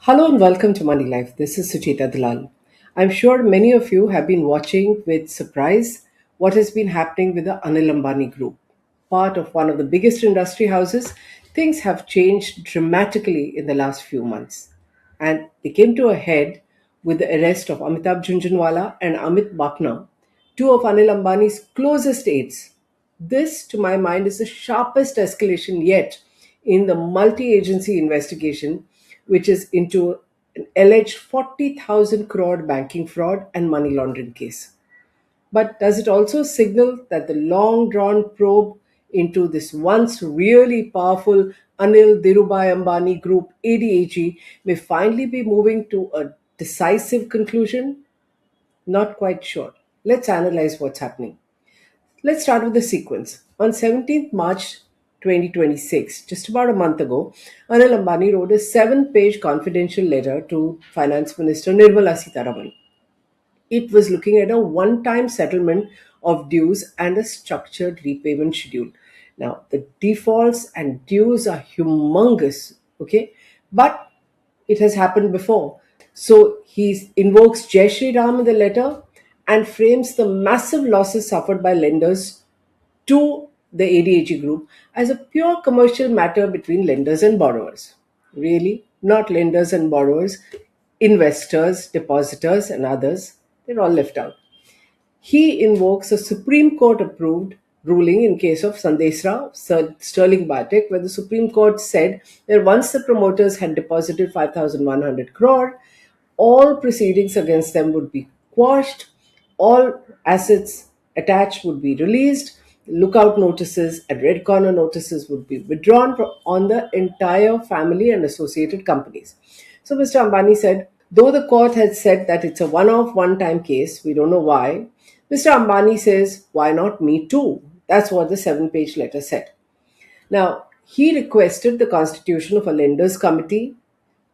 Hello and welcome to Moneylife. This is Suchita Dalal. I'm sure many of you have been watching with surprise what has been happening with the Anil Ambani Group. Part of one of the biggest industry houses, things have changed dramatically in the last few months. And they came to a head with the arrest of Amitabh Jhunjhunwala and Amit Bapna, two of Anil Ambani's closest aides. This, to my mind, is the sharpest escalation yet in the multi agency investigation, which is into an alleged 40,000 crore banking fraud and money laundering case. But does it also signal that the long drawn probe into this once really powerful Anil Dhirubhai Ambani Group ADAG may finally be moving to a decisive conclusion? Not quite sure. Let's analyze what's happening. Let's start with the sequence. On 17th March 2026, just about a month ago, Anil Ambani wrote a seven-page confidential letter to Finance Minister Nirmala Sitharaman. It was looking at a one time settlement of dues and a structured repayment schedule. Now, the defaults and dues are humongous, okay? But it has happened before. So he invokes Jai Shri Ram in the letter and frames the massive losses suffered by lenders to the ADAG group as a pure commercial matter between lenders and borrowers. Really, not lenders and borrowers, investors, depositors, and others, they're all left out. He invokes a Supreme Court approved ruling in case of Sandesra, Sterling Bartek, where the Supreme Court said that once the promoters had deposited 5,100 crore, all proceedings against them would be quashed, all assets attached would be released, lookout notices and red corner notices would be withdrawn on the entire family and associated companies. So Mr. Ambani said, though the court had said that it's a one-off, one-time case, we don't know why, Mr. Ambani says, why not me too? That's what the seven-page letter said. Now, he requested the constitution of a lenders committee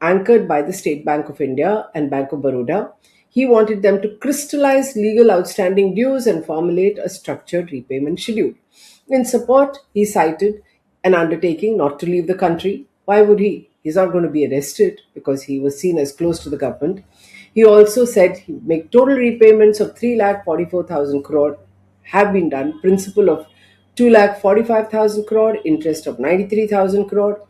anchored by the State Bank of India and Bank of Baroda. He wanted them to crystallize legal outstanding dues and formulate a structured repayment schedule. In support, he cited an undertaking not to leave the country. Why would he? He's not going to be arrested because he was seen as close to the government. He also said he would make total repayments of 3,44,000 crore have been done, principal of 2,45,000 crore, interest of 93,000 crore,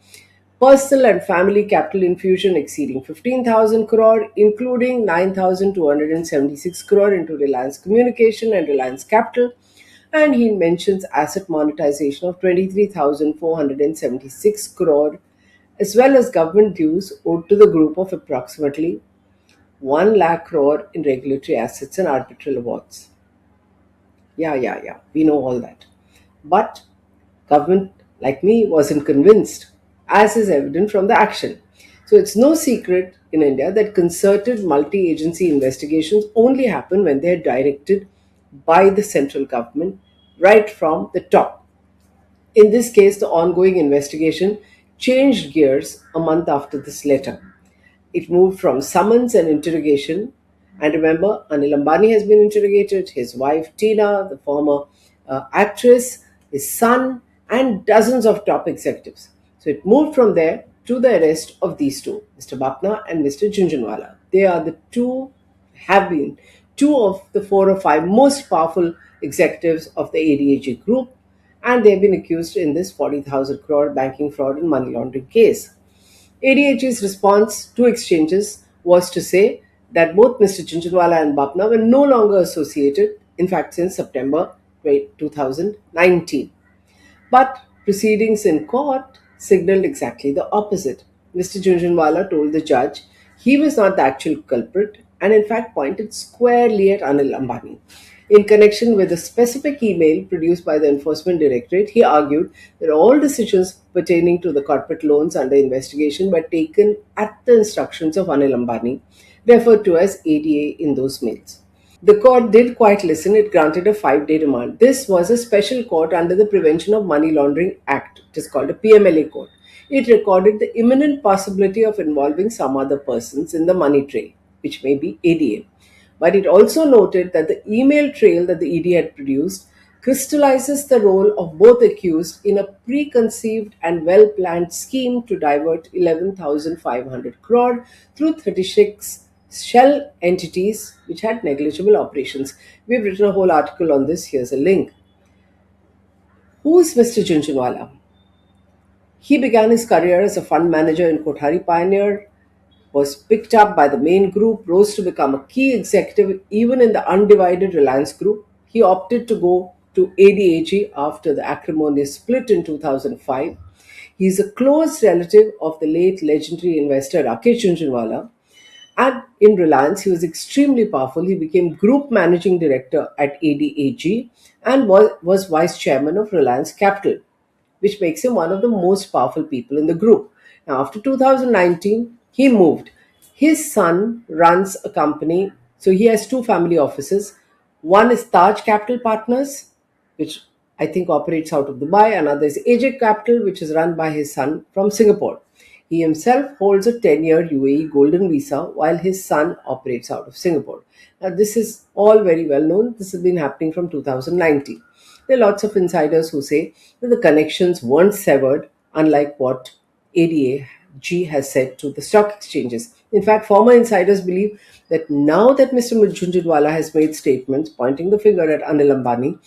personal and family capital infusion exceeding 15,000 crore, including 9,276 crore into Reliance Communication and Reliance Capital, and he mentions asset monetization of 23,476 crore, as well as government dues owed to the group of approximately 1 lakh crore in regulatory assets and arbitral awards. Yeah, we know all that. But government, like me, wasn't convinced, as is evident from the action. So it's no secret in India that concerted multi-agency investigations only happen when they are directed by the central government right from the top. In this case, the ongoing investigation changed gears a month after this letter. It moved from summons and interrogation. And remember, Anil Ambani has been interrogated, his wife Tina, the former actress, his son, and dozens of top executives. So it moved from there to the arrest of these two, Mr. Bapna and Mr. Jhunjhunwala. They are the two, have been two of the four or five most powerful executives of the ADAG group, and they have been accused in this 40,000 crore banking fraud and money laundering case. ADAG's response to exchanges was to say that both Mr. Jhunjhunwala and Bapna were no longer associated, in fact, since September 2019. But proceedings in court signaled exactly the opposite. Mr. Jhunjhunwala told the judge he was not the actual culprit and, in fact, pointed squarely at Anil Ambani. In connection with a specific email produced by the Enforcement Directorate, he argued that all decisions pertaining to the corporate loans under investigation were taken at the instructions of Anil Ambani, referred to as ADA in those mails. The court did quite listen. It granted a 5-day remand. This was a special court under the Prevention of Money Laundering Act. It is called a PMLA court. It recorded the imminent possibility of involving some other persons in the money trail, which may be ADA. But it also noted that the email trail that the ED had produced crystallizes the role of both accused in a preconceived and well planned scheme to divert 11,500 crore through 36 shell entities which had negligible operations. We've written a whole article on this. Here's a link. Who is Mr. Junjunwala? He began his career as a fund manager in Kothari Pioneer, was picked up by the main group, rose to become a key executive even in the undivided Reliance Group. He opted to go to ADAG after the acrimonious split in 2005. He is a close relative of the late legendary investor Rakesh Jhunjhunwala. And in Reliance, he was extremely powerful. He became group managing director at ADAG and was vice chairman of Reliance Capital, which makes him one of the most powerful people in the group. Now, after 2019, he moved. His son runs a company, so he has two family offices. One is Taj Capital Partners, which I think operates out of Dubai. Another is AJ Capital, which is run by his son from Singapore. He himself holds a 10-year UAE golden visa while his son operates out of Singapore. Now, this is all very well known. This has been happening from 2019. There are lots of insiders who say that the connections weren't severed, unlike what ADAG has said to the stock exchanges. In fact, former insiders believe that now that Mr. Jhunjhunwala has made statements pointing the finger at Anil Ambani,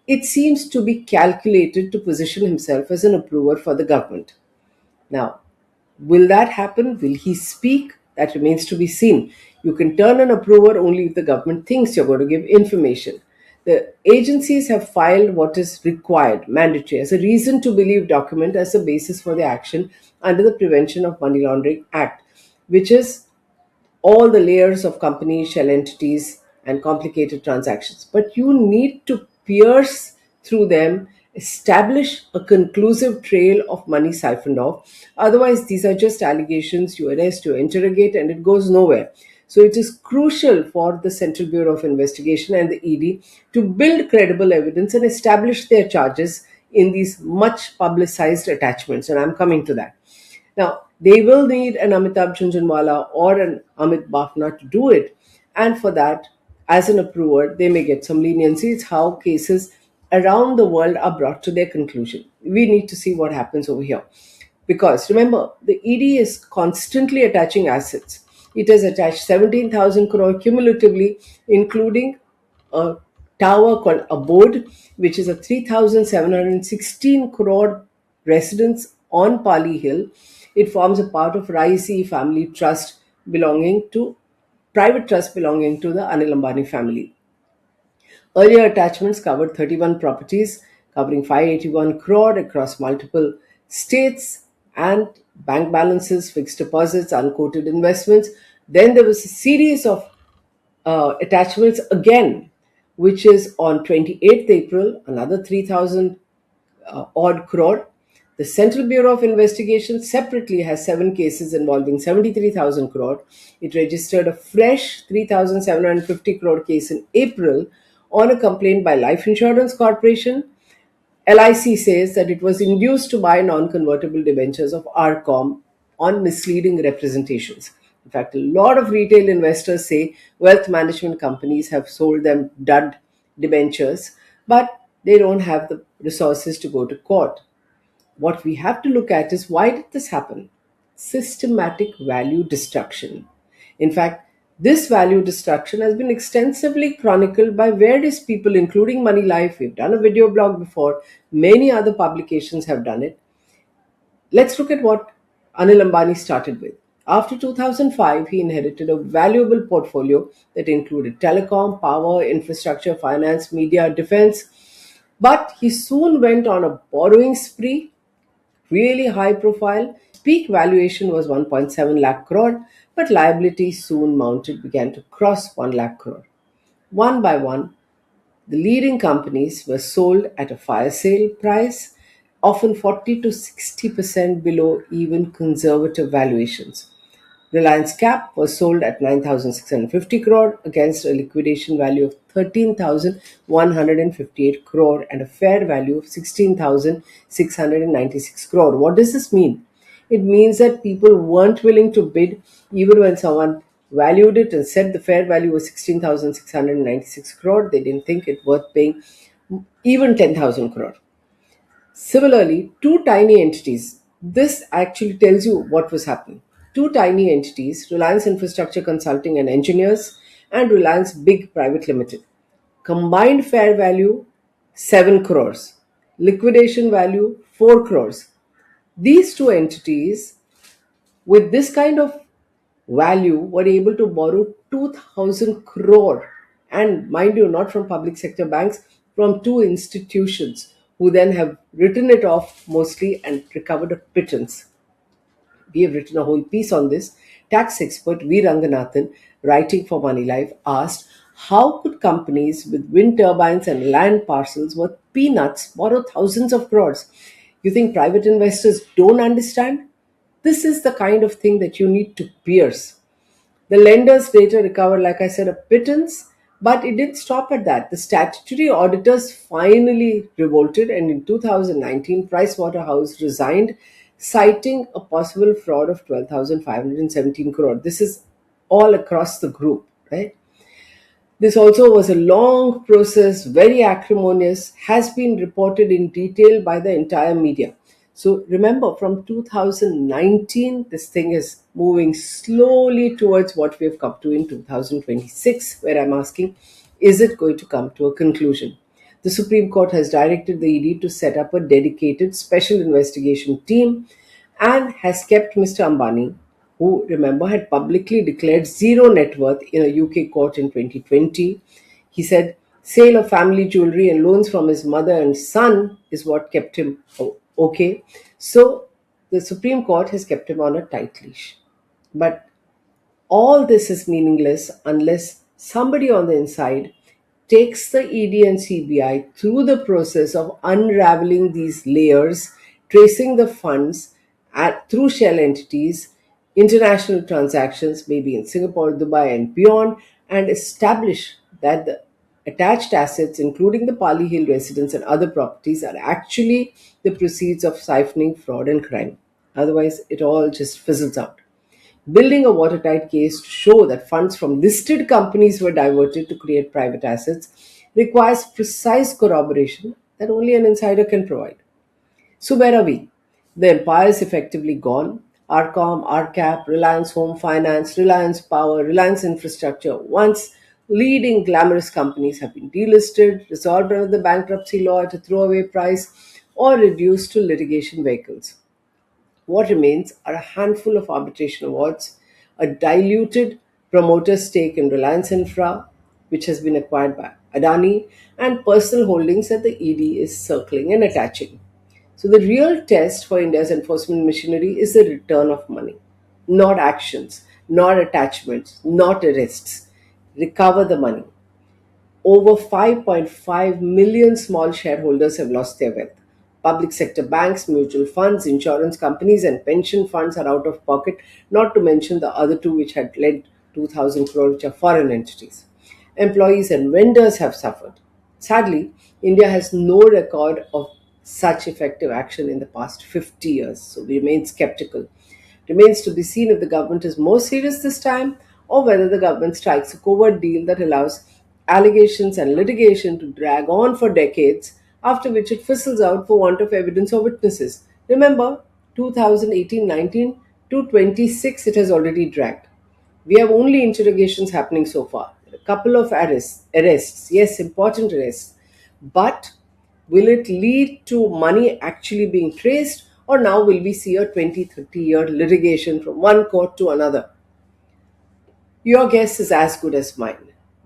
it seems to be calculated to position himself as an approver for the government. Now, will that happen? Will he speak? That remains to be seen. You can turn an approver only if the government thinks you're going to give information. The agencies have filed what is required, mandatory, as a reason to believe document as a basis for their action under the Prevention of Money Laundering Act, which is all the layers of companies, shell entities, and complicated transactions. But you need to pierce through them, establish a conclusive trail of money siphoned off. Otherwise, these are just allegations. You arrest, you interrogate, and it goes nowhere. So it is crucial for the Central Bureau of Investigation and the ED to build credible evidence and establish their charges in these much publicized attachments. And I'm coming to that. Now, they will need an Amitabh Jhunjhunwala or an Amit Bafna to do it. And for that, as an approver, they may get some leniency. It's how cases around the world are brought to their conclusion. We need to see what happens over here. Because remember, the ED is constantly attaching assets. It has attached 17,000 crore cumulatively, including a tower called Abode, which is a 3,716 crore residence on Pali Hill. It forms a part of Raisi family trust belonging to private trust belonging to the Anil Ambani family. Earlier attachments covered 31 properties covering 581 crore across multiple states and bank balances, fixed deposits, unquoted investments. Then there was a series of attachments again, which is on 28th April, another 3,000 odd crore. The Central Bureau of Investigation separately has 7 cases involving 73,000 crore. It registered a fresh 3,750 crore case in April on a complaint by Life Insurance Corporation. LIC says that it was induced to buy non-convertible debentures of RCOM on misleading representations. In fact, a lot of retail investors say wealth management companies have sold them dud debentures, but they don't have the resources to go to court. What we have to look at is, why did this happen? Systematic value destruction. In fact, this value destruction has been extensively chronicled by various people, including Moneylife. We've done a video blog before. Many other publications have done it. Let's look at what Anil Ambani started with. After 2005, he inherited a valuable portfolio that included telecom, power, infrastructure, finance, media, defense. But he soon went on a borrowing spree, really high profile. Peak valuation was 1.7 lakh crore, but liabilities soon began to cross 1 lakh crore. One by one, the leading companies were sold at a fire sale price, often 40 to 60% below even conservative valuations. Reliance Cap was sold at 9,650 crore against a liquidation value of 13,158 crore and a fair value of 16,696 crore. What does this mean? It means that people weren't willing to bid even when someone valued it and said the fair value was 16,696 crore. They didn't think it worth paying even 10,000 crore. Similarly, two tiny entities. This actually tells you what was happening. Two tiny entities, Reliance Infrastructure Consulting and Engineers and Reliance Big Private Limited. Combined fair value 7 crores. Liquidation value 4 crores. These two entities, with this kind of value, were able to borrow 2,000 crore, and mind you, not from public sector banks, from two institutions who then have written it off mostly and recovered a pittance. We have written a whole piece on this. Tax expert V. Ranganathan, writing for Moneylife, asked how could companies with wind turbines and land parcels worth peanuts borrow thousands of crores? You think private investors don't understand? This is the kind of thing that you need to pierce. The lenders later recovered, like I said, a pittance, but it didn't stop at that. The statutory auditors finally revolted, and in 2019, Pricewaterhouse resigned, citing a possible fraud of 12,517 crore. This is all across the group, right? This also was a long process, very acrimonious, has been reported in detail by the entire media. So remember, from 2019, this thing is moving slowly towards what we have come to in 2026, where I'm asking, is it going to come to a conclusion? The Supreme Court has directed the ED to set up a dedicated special investigation team and has kept Mr. Ambani, who, remember, had publicly declared zero net worth in a UK court in 2020. He said sale of family jewelry and loans from his mother and son is what kept him okay. So the Supreme Court has kept him on a tight leash. But all this is meaningless unless somebody on the inside takes the ED and CBI through the process of unraveling these layers, tracing the funds through shell entities, international transactions, maybe in Singapore, Dubai, and beyond, and establish that the attached assets, including the Pali Hill residence and other properties, are actually the proceeds of siphoning fraud and crime. Otherwise, it all just fizzles out. Building a watertight case to show that funds from listed companies were diverted to create private assets requires precise corroboration that only an insider can provide. So, where are we? The empire is effectively gone. Arcom, Arcap, Reliance Home Finance, Reliance Power, Reliance Infrastructure, once leading glamorous companies, have been delisted, resolved under the bankruptcy law at a throwaway price, or reduced to litigation vehicles. What remains are a handful of arbitration awards, a diluted promoter stake in Reliance Infra, which has been acquired by Adani, and personal holdings that the ED is circling and attaching. So, the real test for India's enforcement machinery is the return of money, not actions, not attachments, not arrests. Recover the money. Over 5.5 million small shareholders have lost their wealth. Public sector banks, mutual funds, insurance companies, and pension funds are out of pocket, not to mention the other two which had led 2,000 crore, which are foreign entities. Employees and vendors have suffered. Sadly, India has no record of such effective action in the past 50 years, so we remain skeptical. Remains to be seen if the government is more serious this time or whether the government strikes a covert deal that allows allegations and litigation to drag on for decades, after which it fizzles out for want of evidence or witnesses. Remember, 2018-19 to 26 it has already dragged. We have only interrogations happening so far. A couple of arrests, yes, important arrests. But will it lead to money actually being traced, or now will we see a 20, 30-year litigation from one court to another? Your guess is as good as mine.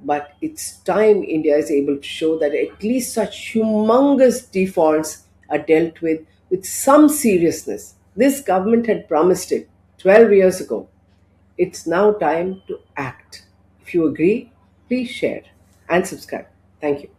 But it's time India is able to show that at least such humongous defaults are dealt with some seriousness. This government had promised it 12 years ago. It's now time to act. If you agree, please share and subscribe. Thank you.